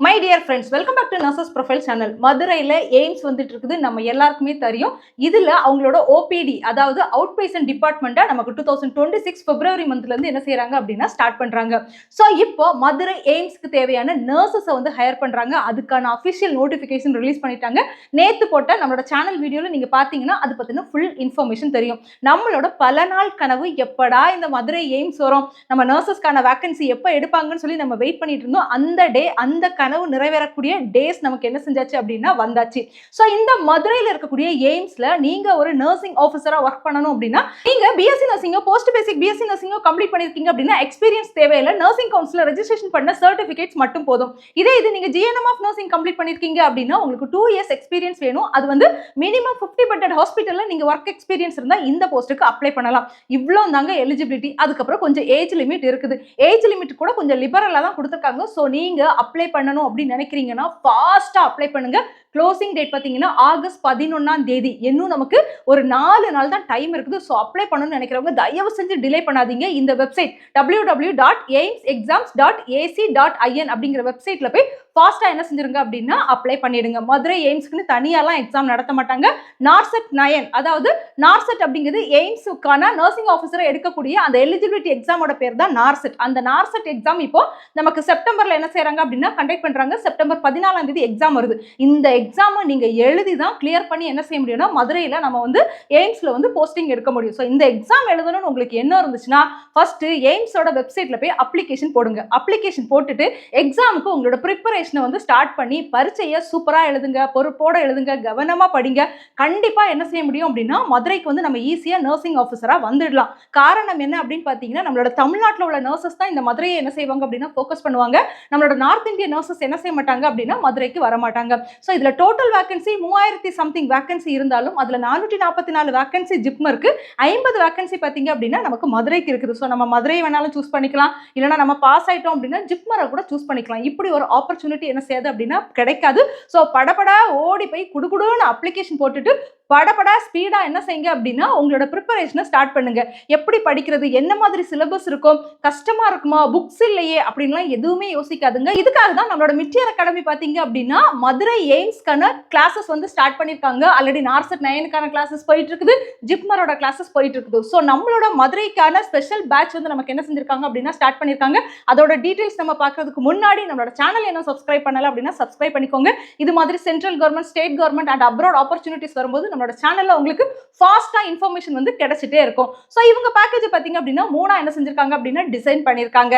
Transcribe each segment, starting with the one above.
My dear friends, welcome back to nurses profile channel. மதுரையில் எய்ம்ஸ் வந்துட்டு இருக்குது, நம்ம எல்லாருக்குமே தெரியும். இதில் அவங்களோட ஓபிடி, அதாவது அவுட் பேஷண்ட் டிபார்ட்மெண்ட்டை நமக்கு 2026 பிப்ரவரி மந்த்லேருந்து என்ன செய்கிறாங்க அப்படின்னா ஸ்டார்ட் பண்ணுறாங்க. ஸோ இப்போ மதுரை எய்ம்ஸ்க்கு தேவையான நர்சஸை வந்து ஹையர் பண்ணுறாங்க. அதுக்கான அஃபிஷியல் நோட்டிஃபிகேஷன் ரிலீஸ் பண்ணிட்டாங்க. நேற்று போட்ட நம்மளோட சேனல் வீடியோவில் நீங்கள் பார்த்தீங்கன்னா அது பற்றின ஃபுல் இன்ஃபர்மேஷன் தெரியும். நம்மளோட பல நாள் கனவு, எப்படா இந்த மதுரை எய்ம்ஸ் வரும், நம்ம நர்சஸ்க்கான வேக்கன்சி எப்போ எடுப்பாங்கன்னு சொல்லி நம்ம வெயிட் பண்ணிட்டு இருந்தோம். அந்த டே, அந்த கனவு நிறைவேறக்கூடிய டேஸ் நமக்கு என்ன செஞ்சாச்சு அப்படின்னா வந்தாச்சு. ஸோ இந்த மதுரையில் இருக்கக்கூடிய எய்ம்ஸ்ல நீங்க ஒரு நர்சிங் ஆஃபீஸரா ஒர்க் பண்ணணும் அப்படின்னா நீங்க பிஎஸ்சி நர்சிங்கோ போஸ்ட் பேசிக் பிஎஸ்சி நர்சிங்கோ கம்ப்ளீட் பண்ணிருக்கீங்க அப்படின்னா எக்ஸ்பீரியன்ஸ் தேவையில்லை. நர்சிங் கவுன்சில் ரெஜிஸ்ட்ரேஷன் பண்ண சர்டிபிகேட்ஸ் மட்டும் போதும். இது நீங்க ஜிஎன்எம் ஆஃப் நர்சிங் கம்ப்ளீட் பண்ணிருக்கீங்க அப்படின்னா உங்களுக்கு 2 இயர்ஸ் எக்ஸ்பீரியன்ஸ் வேணும். அது வந்து மினிமம் 50 பெட்டட் ஹாஸ்பிட்டல்ல நீங்க ஒர்க் எக்ஸ்பீரியன்ஸ் இருந்தா இந்த போஸ்ட்டுக்கு அப்ளை பண்ணலாம். இவ்வளோ தாங்க எலிஜிபிலிட்டி. அதுக்கப்புறம் கொஞ்சம் ஏஜ் லிமிட் இருக்குது. ஏஜ் லிமிட் கூட கொஞ்சம் லிபரலா தான் கொடுத்துருக்காங்க. ஸோ நீங்க அப்ளை பண்ணணும் அப்படின்னு நினைக்கிறீங்கன்னா ஃபாஸ்டா அப்ளை பண்ணுங்க. க்ளோசிங் டேட் பார்த்தீங்கன்னா ஆகஸ்ட் 11ஆம் தேதி. இன்னும் நமக்கு ஒரு 4 நாள் தான் டைம் இருக்குது. ஸோ அப்ளை பண்ணணும்னு நினைக்கிறவங்க தயவு செஞ்சு டிலே பண்ணாதீங்க. இந்த வெப்சைட் www.aimsexams.ac.in அப்படிங்கிற வெப்சைட்ல போய் ஃபாஸ்டா என்ன செஞ்சிருங்க அப்படின்னா அப்ளை பண்ணிடுங்க. மதுரை எய்ம்ஸ்க்குன்னு தனியாலாம் எக்ஸாம் நடத்த மாட்டாங்க. நார்செட் 9, அதாவது நார்செட் அப்படிங்கிறது எய்ம்ஸுக்கான நர்சிங் ஆஃபீஸரை எடுக்கக்கூடிய அந்த எலிஜிபிலிட்டி எக்ஸாமோட பேர் தான் நார்செட். அந்த நார்செட் எக்ஸாம் இப்போ நமக்கு செப்டம்பர்ல என்ன செய்யறாங்க அப்படின்னா கண்டக்ட் பண்றாங்க. செப்டம்பர் 14ஆம் தேதி எக்ஸாம் வருது. இந்த எக்ஸாமை நீங்க எழுதி தான் கிளியர் பண்ணி என்ன செய்ய முடியும்னா மதுரையில நம்ம வந்து எய்ம்ஸ்ல வந்து போஸ்டிங் எடுக்க முடியும். ஸோ இந்த எக்ஸாம் எழுதணும்னு உங்களுக்கு என்ன இருந்துச்சுன்னா ஃபர்ஸ்ட் எய்ம்ஸோட வெப்சைட்ல போய் அப்ளிகேஷன் போடுங்க. அப்ளிகேஷன் போட்டுட்டு எக்ஸாமுக்கு உங்களோட ப்ரிப்பரேஷனை வந்து ஸ்டார்ட் பண்ணி பரீட்சையை சூப்பரா எழுதுங்க, பொறுப்போட எழுதுங்க, கவனமா படிங்க. கண்டிப்பா என்ன செய்ய முடியும் அப்படின்னா மதுரைக்கு வந்து நம்ம ஈஸியா நர்சிங் ஆஃபீஸரா வந்துடலாம். காரணம் என்ன அப்படின்னு பாத்தீங்கன்னா நம்மளோட தமிழ்நாட்டில் உள்ள நர்சஸ் தான் இந்த மதுரையை என்ன செய்வாங்க அப்படின்னா ஃபோக்கஸ் பண்ணுவாங்க. நம்மளோட நார்த் இந்தியன் நர்சஸ் என்ன செய்ய மாட்டாங்க அப்படின்னா மதுரைக்கு வர மாட்டாங்க. ஸோ இதுல டோட்டல் வேகன்சி 3000 சம்திங் வேகன்சி இருந்தாலும் அதுல 444 வேகன்சி ஜிப்மருக்கு, 50 வேகன்சி பாத்தீங்க அப்படின்னா நமக்கு மதுரைக்கு இருக்குது. ஸோ நம்ம மதுரை வேணாலும் சூஸ் பண்ணிக்கலாம், இல்லைன்னா நம்ம பாஸ் ஆயிட்டோம் அப்படின்னா ஜிப்மரை கூட சூஸ் பண்ணிக்கலாம். இப்படி ஒரு ஆப்பர்ச்சுனிட்டி என்ன செய்யாது அப்படின்னா கிடைக்காது. ஸோ படபடா ஓடி போய் குடுகுடுன்னு அப்ளிகேஷன் போட்டுட்டு படபடா ஸ்பீடா என்ன செய்யுங்க அப்படின்னா உங்களோட ப்ரிப்பரேஷனை ஸ்டார்ட் பண்ணுங்க. எப்படி படிக்கிறது, என்ன மாதிரி சிலபஸ் இருக்கும், கஷ்டமா இருக்குமா, புக்ஸ் இல்லையே அப்படின்லாம் எதுவுமே யோசிக்காதுங்க. இதுக்காக தான் நம்மளோட மிட்டியர் அகாடமி பாத்தீங்க அப்படின்னா மதுரை எய்ம்ஸ்க்கான கிளாஸஸ் வந்து ஸ்டார்ட் பண்ணிருக்காங்க. ஆல்ரெடி நார்செட் 9க்கான கிளாஸஸ் போயிட்டு இருக்குது, ஜிப்மரோட கிளாஸஸ் போயிட்டு இருக்குது. ஸோ நம்மளோட மதுரைக்கான ஸ்பெஷல் பேட்ச் வந்து நமக்கு என்ன செஞ்சிருக்காங்க அப்படின்னா ஸ்டார்ட் பண்ணிருக்காங்க. அதோட டீடைல்ஸ் நம்ம பார்க்கறதுக்கு முன்னாடி நம்மளோட சேனல் என்ன சப்ஸ்கிரைப் பண்ணல அப்படின்னா சப்ஸ்கிரைப் பண்ணிக்கோங்க. இது மாதிரி central government, state government and abroad opportunities வரும்போது நம்மளோட சேனல்ல உங்களுக்கு ஃபாஸ்டா இன்ஃபர்மேஷன் வந்து கிடைச்சிட்டே இருக்கும். ஸோ இவங்க பேக்கேஜ் பாத்தீங்க அப்படின்னா 3 என்ன செஞ்சிருக்காங்க அப்படின்னா டிசைன் பண்ணிருக்காங்க.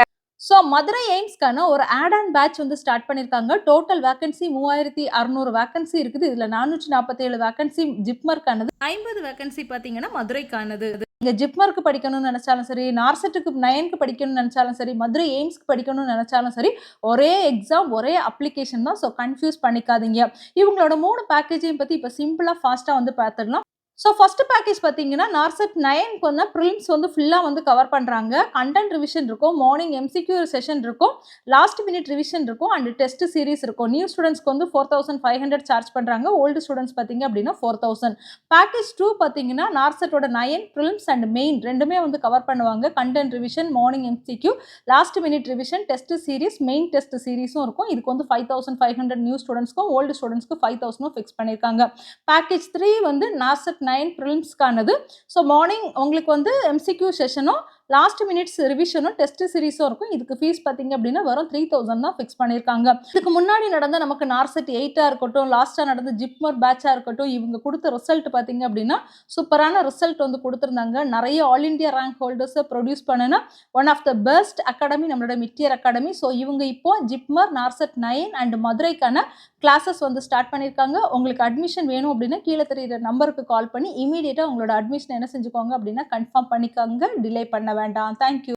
ஸோ மதுரை எய்ம்ஸ்க்கான ஒரு ஆட் ஆன் பேட்ச் வந்து ஸ்டார்ட் பண்ணியிருக்காங்க. டோட்டல் வேகன்சி 3600 வேகன்சி இருக்குது. இதில் 447 வேகன்சி ஜிப்மர்க்கானது, 50 வேகன்சி பார்த்தீங்கன்னா மதுரைக்கானது. இங்கே ஜிப்மருக்கு படிக்கணும்னு நினைச்சாலும் சரி, நார்செட்டுக்கு 9க்கு படிக்கணும்னு நினைச்சாலும் சரி, மதுரை எய்ம்ஸ்க்கு படிக்கணும்னு நினைச்சாலும் சரி, ஒரே எக்ஸாம் ஒரே அப்ளிகேஷன் தான். ஸோ கன்ஃபியூஸ் பண்ணிக்காதீங்க. இவங்களோட 3 பேக்கேஜையும் பற்றி இப்போ சிம்பிளாக ஃபாஸ்ட்டாக வந்து பார்த்துடலாம். ஸோ ஃபர்ஸ்ட் பேக்கேஜ் பார்த்தீங்கன்னா நார்செட் 9க்கு வந்து ப்ரிலிம்ஸ் வந்து ஃபுல்லாக வந்து கவர் பண்ணுறாங்க. கண்டென்ட் ரிவிஷன் இருக்கும், மார்னிங் எம்சிக்யூ செஷன் இருக்கும், லாஸ்ட் மினிட் ரிவிஷன் இருக்கும் அண்ட் டெஸ்ட் சீரிஸ் இருக்கும். நியூ ஸ்டூடெண்ட்ஸ்க்கு வந்து 4500 சார்ஜ் பண்ணுறாங்க. ஓல்டு ஸ்டூடெண்ட்ஸ் பார்த்தீங்க அப்படின்னா 4000. பேக்கேஜ் 2 பார்த்தீங்கன்னா நார்செட்டோட 9 ப்ரிலிம்ஸ் அண்ட் மெயின் ரெண்டுமே வந்து கவர் பண்ணுவாங்க. Content revision, morning MCQ, last minute revision, test series, main test சீரிஸும் இருக்கும். இதுக்கு வந்து 5500 நியூ ஸ்டூடெண்ட்ஸ்க்கும் ஓல்டு ஸ்டூடெண்ட்ஸ்க்கு 5000 ஃபிக்ஸ் பண்ணியிருக்காங்க. பேக்கேஜ் 3 வந்து நார்செட் 9 ப்ரிலிம்ஸ்க்கானது. ஸோ மார்னிங் உங்களுக்கு வந்து எம்சிக்யூ செஷனும் லாஸ்ட் மினிட்ஸ் ரிவிஷனும் டெஸ்ட் சீரிஸும் இருக்கும். இதுக்கு ஃபீஸ் பார்த்தீங்க அப்படின்னா வரும் 3000 தான் ஃபிக்ஸ் பண்ணியிருக்காங்க. இதுக்கு முன்னாடி நடந்த நமக்கு நார்செட் 8ஆ இருக்கட்டும், லாஸ்ட்டாக நடந்த ஜிப்மர் பேட்சாக இருக்கட்டும், இவங்க கொடுத்த ரிசல்ட் பார்த்தீங்க அப்படின்னா சூப்பரான ரிசல்ட் வந்து கொடுத்துருந்தாங்க. நிறைய ஆல் இண்டியா ரேங்க் ஹோல்டர்ஸை ப்ரொடியூஸ் பண்ணின one of the best academy நம்மளோட மிட்டியர் அகாடமி. ஸோ இவங்க இப்போ ஜிப்மர், நார்செட் 9 அண்ட் மதுரைக்கான கிளாஸஸ் வந்து ஸ்டார்ட் பண்ணியிருக்காங்க. உங்களுக்கு அட்மிஷன் வேணும் அப்படின்னா கீழே தெரியுற நம்பருக்கு கால் பண்ணி இமீடியட்டாக உங்களோட அட்மிஷன் என்ன செஞ்சுக்கோங்க அப்படின்னா கன்ஃபார்ம் பண்ணிக்கோங்க. டிலே பண்ண வேண்டாம். தேங்க்யூ.